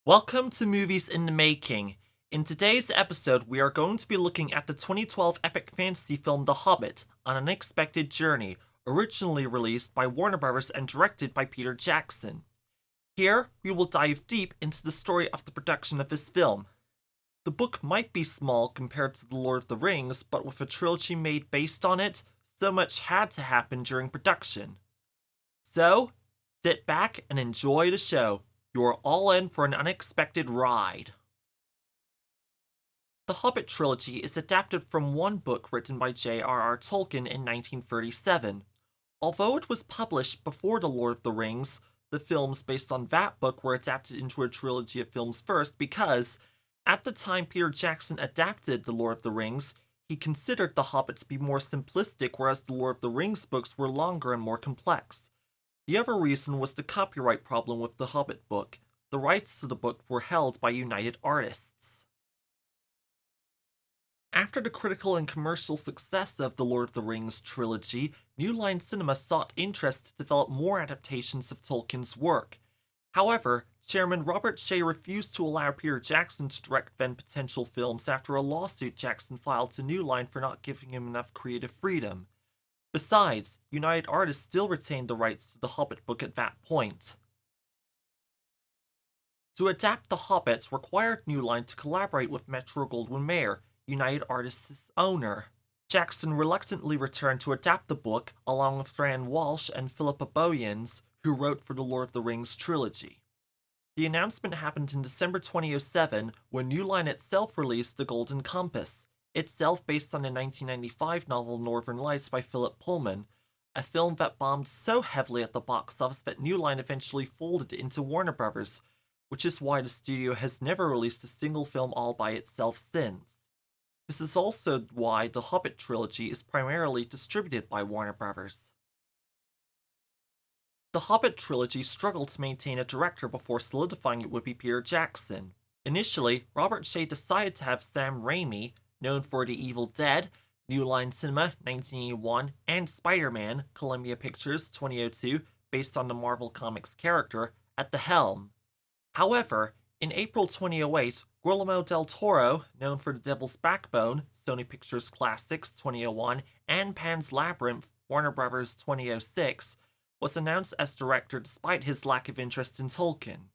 Welcome to Movies in the Making. In today's episode, we are going to be looking at the 2012 epic fantasy film The Hobbit, An Unexpected Journey, originally released by Warner Bros. And directed by Peter Jackson. Here, we will dive deep into the story of the production of this film. The book might be small compared to The Lord of the Rings, but with a trilogy made based on it, so much had to happen during production. So, sit back and enjoy the show. You're all in for an unexpected ride. The Hobbit trilogy is adapted from one book written by J.R.R. Tolkien in 1937. Although it was published before The Lord of the Rings, the films based on that book were adapted into a trilogy of films first because, at the time Peter Jackson adapted The Lord of the Rings, he considered The Hobbit to be more simplistic, whereas The Lord of the Rings books were longer and more complex. The other reason was the copyright problem with the Hobbit book. The rights to the book were held by United Artists. After the critical and commercial success of the Lord of the Rings trilogy, New Line Cinema sought interest to develop more adaptations of Tolkien's work. However, Chairman Robert Shea refused to allow Peter Jackson to direct then potential films after a lawsuit Jackson filed to New Line for not giving him enough creative freedom. Besides, United Artists still retained the rights to the Hobbit book at that point. To adapt The Hobbit required New Line to collaborate with Metro-Goldwyn-Mayer, United Artists' owner. Jackson reluctantly returned to adapt the book, along with Fran Walsh and Philippa Boyens, who wrote for the Lord of the Rings trilogy. The announcement happened in December 2007 when New Line itself released The Golden Compass, itself based on the 1995 novel Northern Lights by Philip Pullman, a film that bombed so heavily at the box office that New Line eventually folded into Warner Bros., which is why the studio has never released a single film all by itself since. This is also why the Hobbit trilogy is primarily distributed by Warner Bros. The Hobbit trilogy struggled to maintain a director before solidifying it would be Peter Jackson. Initially, Robert Shea decided to have Sam Raimi, known for The Evil Dead, New Line Cinema 1981, and Spider-Man, Columbia Pictures 2002, based on the Marvel Comics character, at the helm. However, in April 2008, Guillermo del Toro, known for The Devil's Backbone, Sony Pictures Classics 2001, and Pan's Labyrinth, Warner Bros. 2006, was announced as director despite his lack of interest in Tolkien.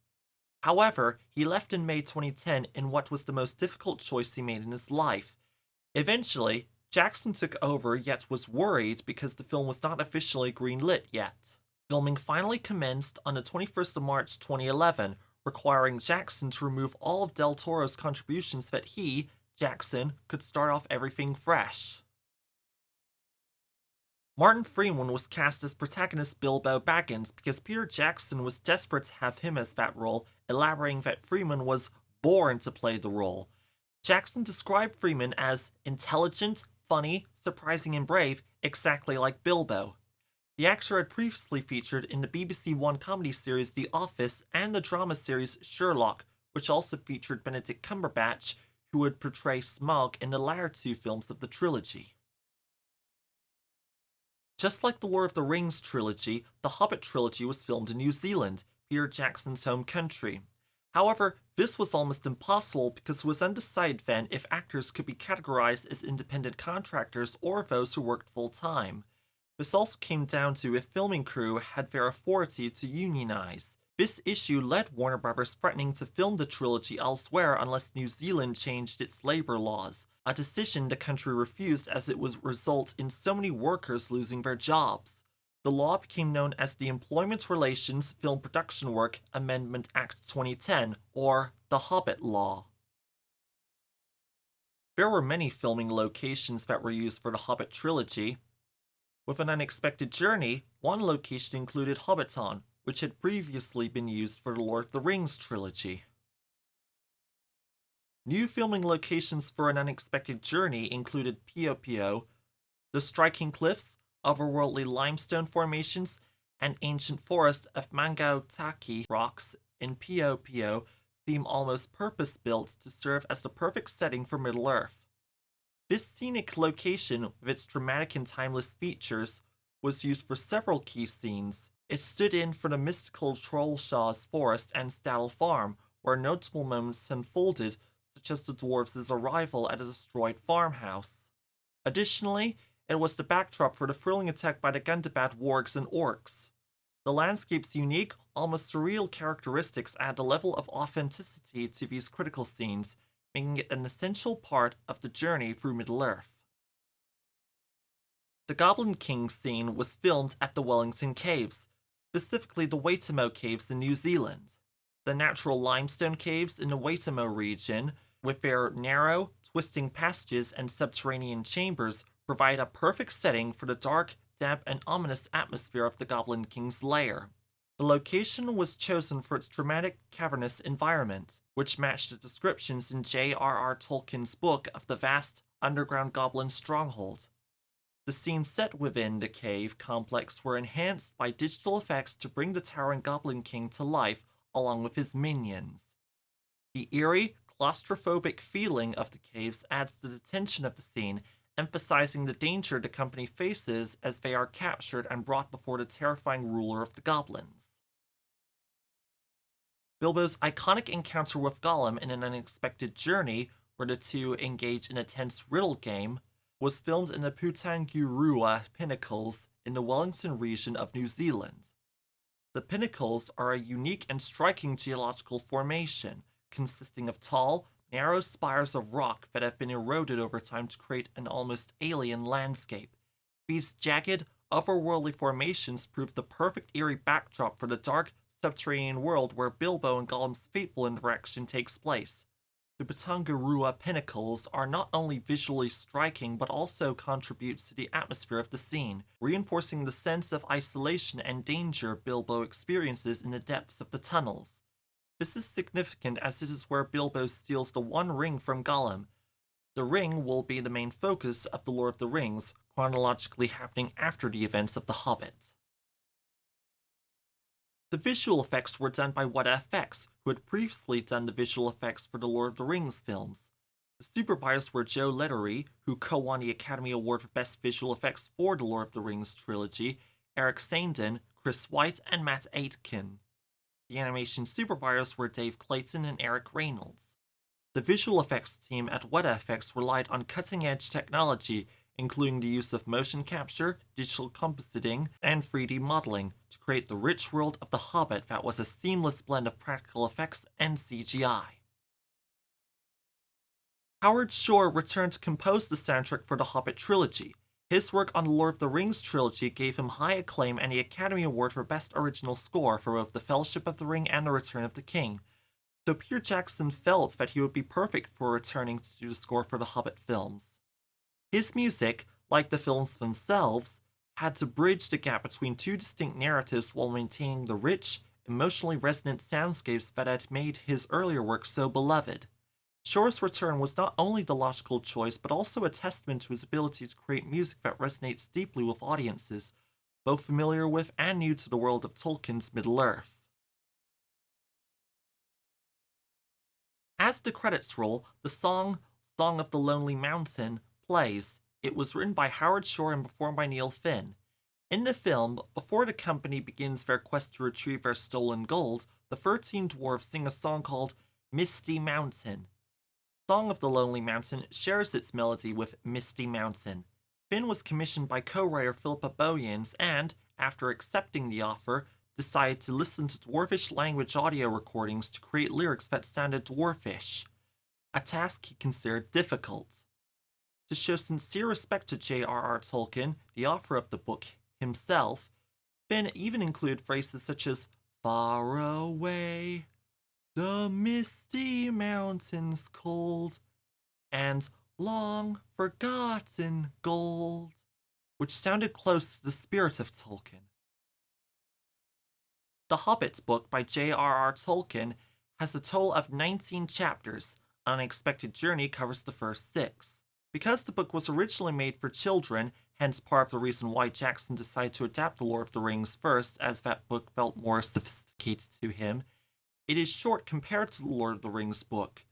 However, he left in May 2010 in what was the most difficult choice he made in his life. Eventually, Jackson took over yet was worried because the film was not officially greenlit yet. Filming finally commenced on the 21st of March 2011, requiring Jackson to remove all of Del Toro's contributions so that he, Jackson, could start off everything fresh. Martin Freeman was cast as protagonist Bilbo Baggins because Peter Jackson was desperate to have him as that role, elaborating that Freeman was born to play the role. Jackson described Freeman as intelligent, funny, surprising, and brave, exactly like Bilbo. The actor had previously featured in the BBC One comedy series The Office and the drama series Sherlock, which also featured Benedict Cumberbatch, who would portray Smaug in the latter two films of the trilogy. Just like the Lord of the Rings trilogy, the Hobbit trilogy was filmed in New Zealand, Peter Jackson's home country. However, this was almost impossible because it was undecided then if actors could be categorized as independent contractors or those who worked full-time. This also came down to if filming crew had their authority to unionize. This issue led Warner Bros. Threatening to film the trilogy elsewhere unless New Zealand changed its labor laws, a decision the country refused as it would result in so many workers losing their jobs. The law became known as the Employment Relations Film Production Work Amendment Act 2010, or the Hobbit Law. There were many filming locations that were used for the Hobbit trilogy. With An Unexpected Journey, one location included Hobbiton, which had previously been used for the Lord of the Rings trilogy. New filming locations for An Unexpected Journey included Piopio, the striking cliffs, otherworldly limestone formations, and ancient forest of Mangautaki rocks in Piopio seem almost purpose-built to serve as the perfect setting for Middle-earth. This scenic location, with its dramatic and timeless features, was used for several key scenes. It stood in for the mystical Trollshaw's forest and Stadel Farm, where notable moments unfolded, such as the dwarves' arrival at a destroyed farmhouse. Additionally, it was the backdrop for the thrilling attack by the Gundabad wargs and orcs. The landscape's unique, almost surreal characteristics add a level of authenticity to these critical scenes, making it an essential part of the journey through Middle-earth. The Goblin King scene was filmed at the Wellington Caves, specifically the Waitomo Caves in New Zealand. The natural limestone caves in the Waitomo region, with their narrow, twisting passages and subterranean chambers, provide a perfect setting for the dark, damp, and ominous atmosphere of the Goblin King's lair. The location was chosen for its dramatic, cavernous environment, which matched the descriptions in J.R.R. Tolkien's book of the vast, underground goblin stronghold. The scenes set within the cave complex were enhanced by digital effects to bring the towering Goblin King to life along with his minions. The eerie, claustrophobic feeling of the caves adds to the tension of the scene, emphasizing the danger the company faces as they are captured and brought before the terrifying ruler of the goblins. Bilbo's iconic encounter with Gollum in an unexpected journey, where the two engage in a tense riddle game, was filmed in the Putangurua Pinnacles in the Wellington region of New Zealand. The pinnacles are a unique and striking geological formation, consisting of tall, narrow spires of rock that have been eroded over time to create an almost alien landscape. These jagged, otherworldly formations prove the perfect eerie backdrop for the dark, subterranean world where Bilbo and Gollum's fateful interaction takes place. The Putangurua Pinnacles are not only visually striking but also contribute to the atmosphere of the scene, reinforcing the sense of isolation and danger Bilbo experiences in the depths of the tunnels. This is significant as it is where Bilbo steals the One Ring from Gollum. The ring will be the main focus of The Lord of the Rings, chronologically happening after the events of The Hobbit. The visual effects were done by WhatFX, who had previously done the visual effects for the Lord of the Rings films. The supervisors were Joe Lettery, who co-won the Academy Award for Best Visual Effects for the Lord of the Rings trilogy, Eric Sandin, Chris White, and Matt Aitken. The animation supervisors were Dave Clayton and Eric Reynolds. The visual effects team at WhatFX relied on cutting-edge technology, including the use of motion capture, digital compositing, and 3D modeling, to create the rich world of The Hobbit that was a seamless blend of practical effects and CGI. Howard Shore returned to compose the soundtrack for the Hobbit trilogy. His work on the Lord of the Rings trilogy gave him high acclaim and the Academy Award for Best Original Score for both The Fellowship of the Ring and The Return of the King. So Peter Jackson felt that he would be perfect for returning to do the score for the Hobbit films. His music, like the films themselves, had to bridge the gap between two distinct narratives while maintaining the rich, emotionally resonant soundscapes that had made his earlier work so beloved. Shore's return was not only the logical choice, but also a testament to his ability to create music that resonates deeply with audiences, both familiar with and new to the world of Tolkien's Middle-earth. As the credits roll, the Song of the Lonely Mountain plays. It was written by Howard Shore and performed by Neil Finn. In the film, before the company begins their quest to retrieve their stolen gold, the 13 dwarves sing a song called Misty Mountain. Song of the Lonely Mountain shares its melody with Misty Mountain. Finn was commissioned by co-writer Philippa Boyens and, after accepting the offer, decided to listen to Dwarvish language audio recordings to create lyrics that sounded Dwarfish, a task he considered difficult. To show sincere respect to J.R.R. Tolkien, the author of the book himself, Finn even included phrases such as "far away, the misty mountains cold," and "long forgotten gold," which sounded close to the spirit of Tolkien. The Hobbit book by J.R.R. Tolkien has a total of 19 chapters. Unexpected Journey covers the first 6. Because the book was originally made for children, hence part of the reason why Jackson decided to adapt The Lord of the Rings first, as that book felt more sophisticated to him, it is short compared to the Lord of the Rings book.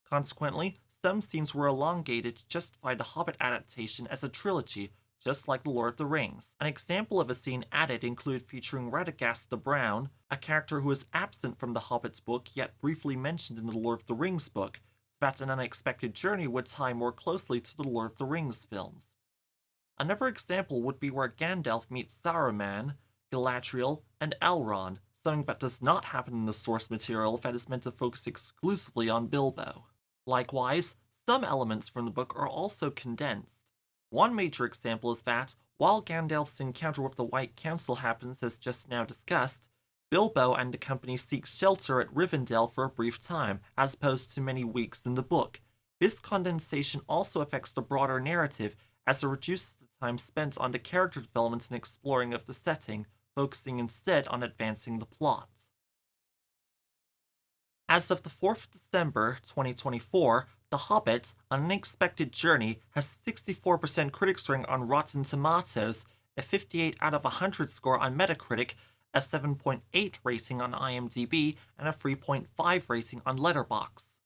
Consequently, some scenes were elongated to justify the Hobbit adaptation as a trilogy, just like The Lord of the Rings. An example of a scene added included featuring Radagast the Brown, a character who is absent from the Hobbit's book yet briefly mentioned in the Lord of the Rings book, so that an unexpected journey would tie more closely to the Lord of the Rings films. Another example would be where Gandalf meets Saruman, Galadriel, and Elrond, something that does not happen in the source material that is meant to focus exclusively on Bilbo. Likewise, some elements from the book are also condensed. One major example is that, while Gandalf's encounter with the White Council happens as just now discussed, Bilbo and the company seek shelter at Rivendell for a brief time, as opposed to many weeks in the book. This condensation also affects the broader narrative, as it reduces the time spent on the character development and exploring of the setting, focusing instead on advancing the plot. As of the 4th of December 2024, The Hobbit, An Unexpected Journey has 64% critics rating on Rotten Tomatoes, a 58 out of 100 score on Metacritic, a 7.8 rating on IMDb, and a 3.5 rating on Letterboxd.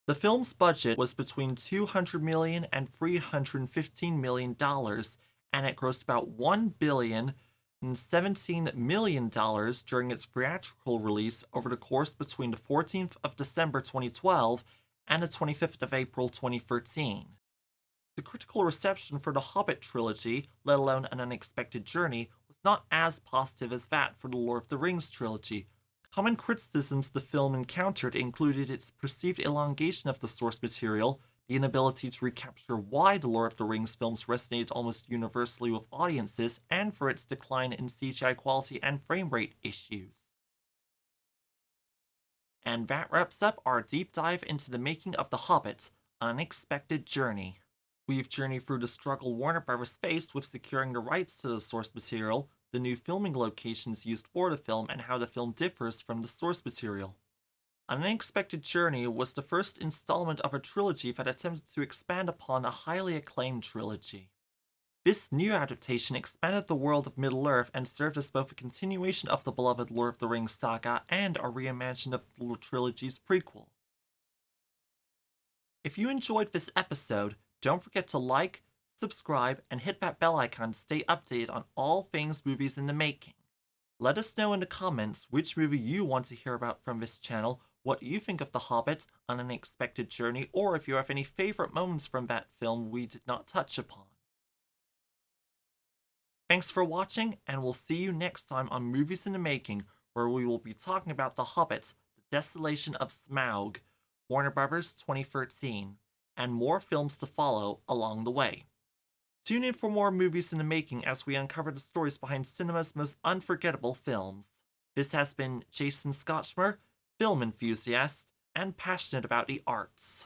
The film's budget was between $200 million and $315 million, and it grossed about $1 billion and $17 million during its theatrical release over the course between the 14th of December 2012 and the 25th of April 2013. The critical reception for the Hobbit trilogy, let alone An Unexpected Journey, was not as positive as that for the Lord of the Rings trilogy. Common criticisms the film encountered included its perceived elongation of the source material, the inability to recapture why the Lord of the Rings films resonated almost universally with audiences, and for its decline in CGI quality and frame rate issues. And that wraps up our deep dive into the making of The Hobbit, An Unexpected Journey. We've journeyed through the struggle Warner Bros. Faced with securing the rights to the source material, the new filming locations used for the film, and how the film differs from the source material. An Unexpected Journey was the first installment of a trilogy that attempted to expand upon a highly acclaimed trilogy. This new adaptation expanded the world of Middle-earth and served as both a continuation of the beloved Lord of the Rings saga and a reimagining of the trilogy's prequel. If you enjoyed this episode, don't forget to like, subscribe, and hit that bell icon to stay updated on all things movies in the making. Let us know in the comments which movie you want to hear about from this channel, what you think of The Hobbit, An Unexpected Journey, or if you have any favorite moments from that film we did not touch upon. Thanks for watching, and we'll see you next time on Movies in the Making, where we will be talking about The Hobbit, The Desolation of Smaug, Warner Bros. 2013, and more films to follow along the way. Tune in for more Movies in the Making as we uncover the stories behind cinema's most unforgettable films. This has been Jason Scotchmer, film enthusiast, and passionate about the arts.